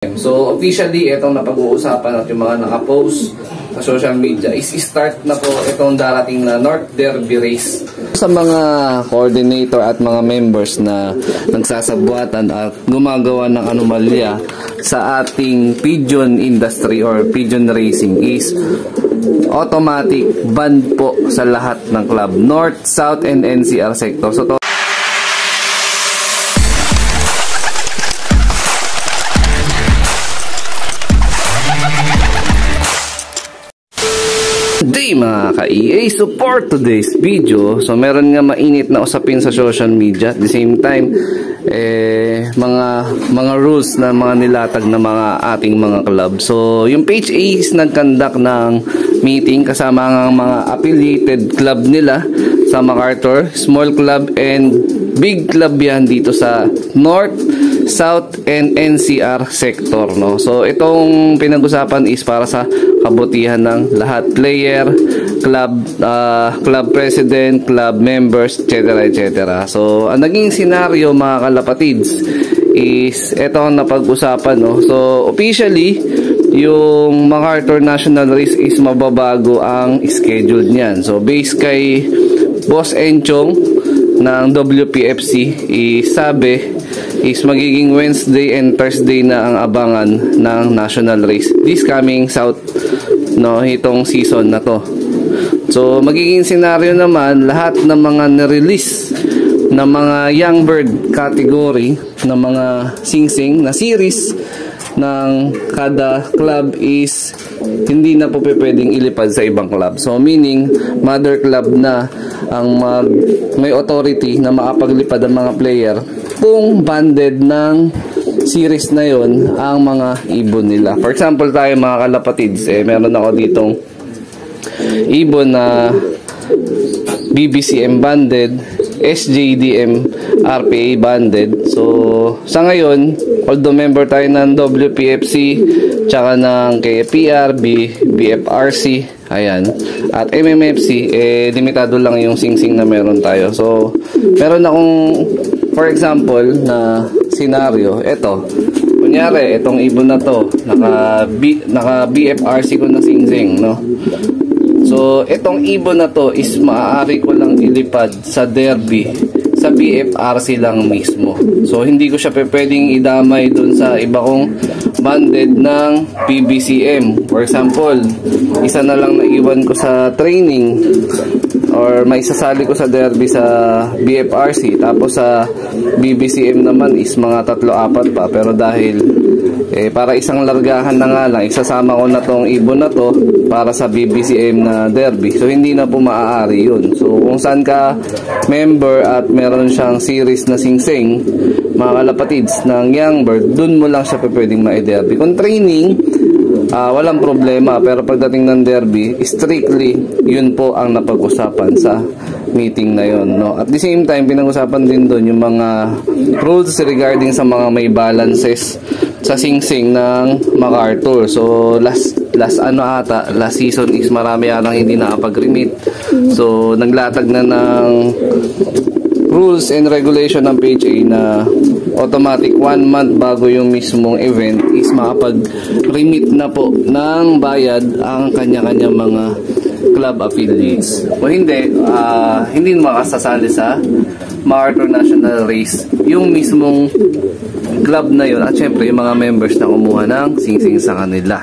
So officially, itong napag-uusapan at yung mga nakapost sa social media is start na po itong darating na North Derby Race. Sa mga coordinator at mga members na nagsasabwatan at gumagawa ng anomalya sa ating pigeon industry or pigeon racing is automatic ban po sa lahat ng club, North, South, and NCR sector. So Day mga ka-EA, support today's video. So meron nga mainit na usapin sa social media. At the same time, mga rules na mga nilatag na mga ating mga club. So yung page A is nag-conduct ng meeting kasama ng mga affiliated club nila sa MacArthur, small club and big club yan dito sa North, South, and NCR sector, no? So itong pinag-usapan is para sa kabutihan ng lahat, player, club president, club members, etc. etc. So ang naging senaryo mga kalapatids is ito ang napag-usapan, no? So officially yung MacArthur National Race is mababago ang schedule niyan. So based kay Boss Enchong ng WPFC sabi is magiging Wednesday and Thursday na ang abangan ng national race this coming South, no, itong season na to. So magiging senaryo naman, lahat ng mga na-release na mga young bird category na mga singsing na series ng kada club is hindi na po pwedeng ilipad sa ibang club. So meaning mother club na ang may authority na makapaglipad ang mga player kung banded ng series na yon ang mga ibon nila. For example tayo mga kalapatids, meron ako ditong ibon na BBCM banded, SJDM RPA banded. So sa ngayon, although member tayo ng WPFC tsaka ng KPR, BFRC, ayan, at MMFC, limitado lang yung singsing na meron tayo. So meron akong for example na scenario, eto kunyari, itong ibon na to naka BFRC ko na singsing, no? So itong ibon na to is maaari ko lang ilipad sa derby sa BFRC lang mismo. So hindi ko siya pwedeng idamay dun sa iba kong banded ng PBCM. For example, isa na lang naiwan ko sa training or may sasali ko sa derby sa BFRC, tapos sa BBCM naman is mga 3-4 pa, pero dahil para isang largahan na nga lang, isasama ko na tong ibon na to para sa BBCM na derby. So hindi na po maaari yun. So kung saan ka member at meron siyang series na singsing mga kalapatids ng young bird, dun mo lang siya pwedeng ma-derby. Kung training, walang problema, pero pagdating ng derby, strictly yun po ang napag-usapan sa meeting na yun, no? At the same time, pinag-usapan din doon yung mga rules regarding sa mga may balances sa singsing ng MacArthur. So last season is marami atang hindi nakapag-remit. So naglatag na ng rules and regulation ng PHA na automatic 1 month bago yung mismong event is makapag-remit na po ng bayad ang kanya-kanya mga club affiliates. O hindi makasasali sa MacArthur National Race yung mismong club na yun, at syempre yung mga members na kumuha ng singsing sa kanila.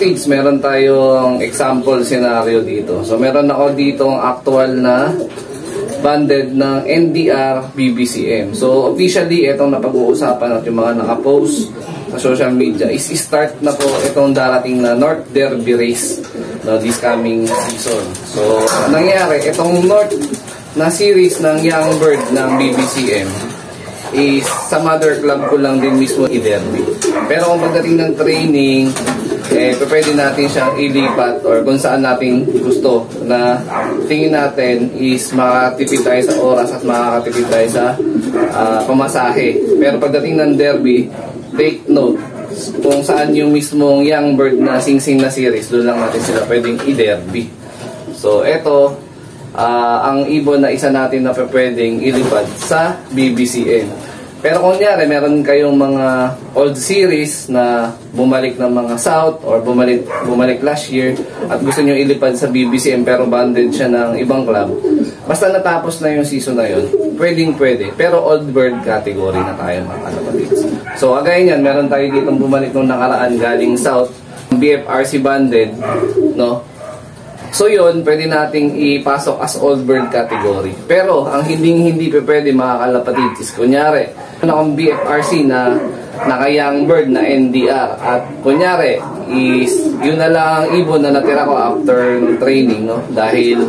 Meron tayong example scenario dito. So meron ako ditong actual na banded ng NDR BBCM. So officially itong napag-uusapan at yung mga nakapost sa social media is start na po itong darating na North Derby Race, no, this coming season. So nangyari, itong North na series ng young bird ng BBCM is sa mother club ko lang din mismo i-derby. Pero kung pagdating ng training, pwede natin siyang ilipat or kung saan natin gusto na tingin natin is makakatipid tayo sa oras at makakatipid tayo sa pamasahe. Pero pagdating ng derby, take note kung saan yung mismong young bird na singsing na series, doon lang natin sila pwedeng i-derby. So eto, ang ibon na isa natin na pwedeng ilipad sa BBCM. Pero kung nyari, meron kayong mga old series na bumalik ng mga South or bumalik last year at gusto nyo ilipad sa BBCM pero banded siya ng ibang club, basta natapos na yung season na yun, pwede. Pero old bird category na tayo mga kalapatids. So again yan, meron tayo ditong bumalik nung nakaraan galing South, BFRC banded, no? So yun, pwede nating ipasok as old bird category. Pero ang hindi pwede mga kalapatid is kunyari, akong BFRC na naka-young bird na NDR at kunyari is yun na lang ang ibon na natira ko after training, no? Dahil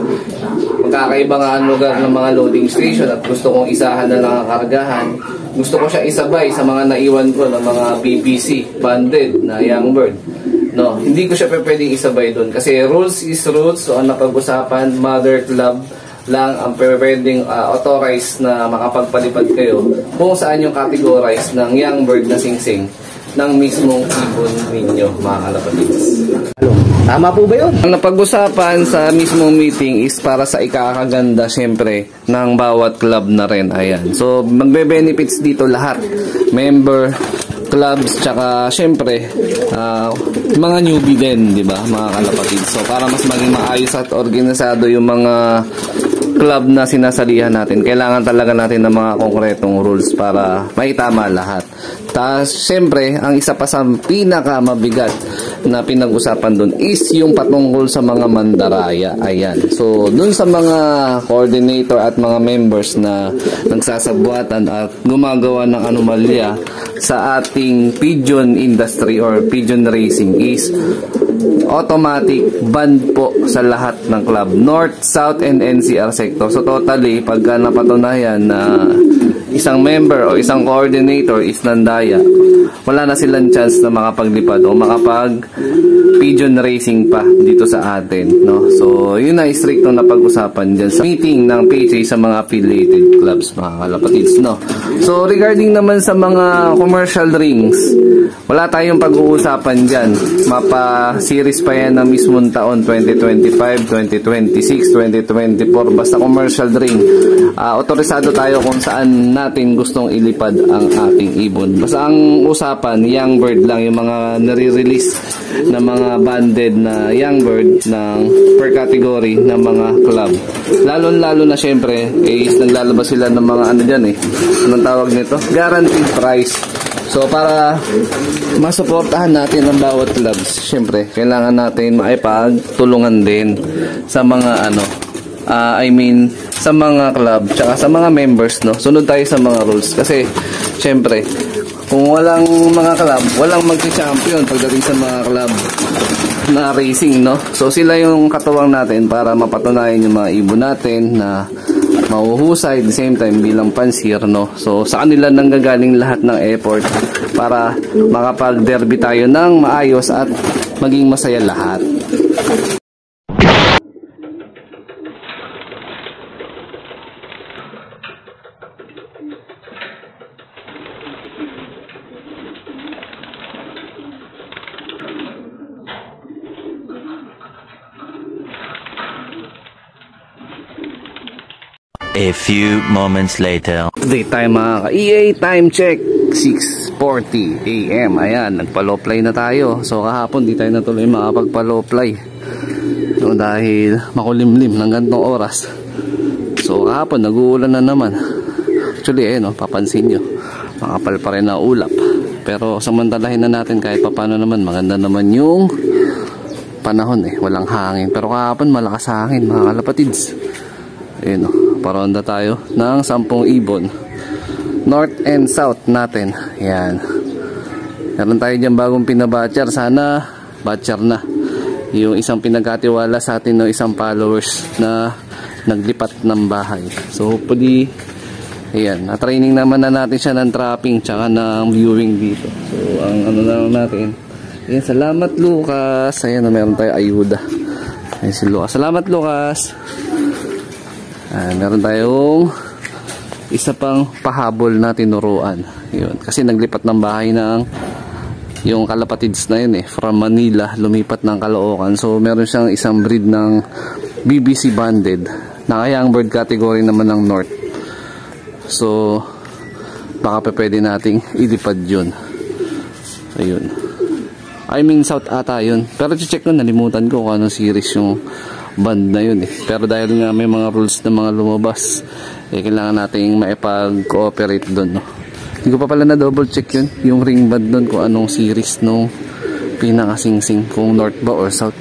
magkakaiba nga ang lugar ng mga loading station at gusto kong isahan na lang ang kargahan. Gusto ko siya isabay sa mga naiwan ko ng mga BBC banded na young bird. No, hindi ko siya pwedeng isabay doon kasi rules is rules. So ang napag-usapan, mother club lang ang pwedeng authorized na makapagpalipad kayo kung saan yung categorize ng young bird na singsing ng mismong ibon ninyo mga kalapatids. Tama po ba yun? Ang napag-usapan sa mismong meeting is para sa ikakaganda syempre ng bawat club na rin. Ayan. So magbe-benefits dito lahat. Member, clubs, tsaka syempre mga newbie din, di ba, mga kalapatid. So para mas maging maayos at organisado yung mga club na sinasalihan natin, kailangan talaga natin ng mga konkretong rules para maitama lahat. Tapos syempre, ang isa pa sa pinaka mabigat na pinag-usapan dun is yung patungkol sa mga mandaraya. Ayan. So dun sa mga coordinator at mga members na nagsasabwatan at gumagawa ng anomalya sa ating pigeon industry or pigeon racing is automatic ban po sa lahat ng club, North, South, and NCR sector. So totally, pagka napatunayan na isang member o isang coordinator is nandaya, wala na silang chance na makapaglipad o makapag pigeon racing pa dito sa atin, no? So yun na stricto na pag-usapan dyan sa meeting ng PHA sa mga affiliated clubs mga kalapatids, no? So regarding naman sa mga commercial rings, wala tayong pag-uusapan dyan. Mapa-series pa yan ng mismong taon 2025, 2026, 2024. Basta commercial ring. Otorisado tayo kung saan natin gustong ilipad ang ating ibon. Basta ang usapan, young bird lang. Yung mga nare-release na mga banded na young bird ng per category ng mga club. Lalo na syempre, is naglalabas sila ng mga ano dyan eh. Anong tawag nito? Guaranteed price. So para masuportahan natin ang bawat clubs, syempre kailangan natin maipagtulungan din sa mga sa mga club tsaka sa mga members, no. Sunod tayo sa mga rules kasi syempre kung walang mga club, walang magti-champion pagdating sa mga club na racing, no. So sila yung katuwang natin para mapatunayan yung mga ibon natin na mahuhusay at the same time bilang pansir, no. So sa kanila nanggagaling lahat ng effort para makapag-derby tayo ng maayos at maging masaya lahat. A few moments later. Update tayo mga ka-EA, time check 6:40 AM. Ayan, nagpa-low play na tayo. So kahapon di tayo natuloy makapagpa-low play, so, dahil makulimlim ng gantong oras. So kahapon nag-uulan na naman. Actually papansin nyo, makapal pa rin na ulap. Pero samantalahin na natin kahit papano naman. Maganda naman yung panahon walang hangin. Pero kahapon malakas hangin mga kalapatids. Ayun paronda tayo ng 10 ibon North and South natin. Yan, meron tayo dyan bagong pinabatcher. Sana batcher na yung isang pinagkatiwala sa atin ng isang followers na naglipat ng bahay. So hopefully ayan, na-training naman na natin siya ng trapping tsaka ng viewing dito. So ang na lang natin, ayan, salamat Lucas. Ayan, meron tayo ayuda. Ayan si Lucas, salamat Lucas. Meron tayong isa pang pahabol na tinuruan. Yun, kasi naglipat ng bahay ng yung kalapatids na yun from Manila, lumipat ng Caloocan. So meron siyang isang breed ng BBC banded, naka-young bird category naman ng North. So baka pa pwede nating ilipad yun. Ayun. I mean south ata yun. Pero check ko, nalimutan ko kung anong series yung band na yun eh. Pero dahil nga may mga rules na mga lumabas, kailangan nating maipag-cooperate doon, no? Hindi ko pa pala na double check yun, yung ring band doon, kung anong series nung pinakasingsing, kung north ba or south.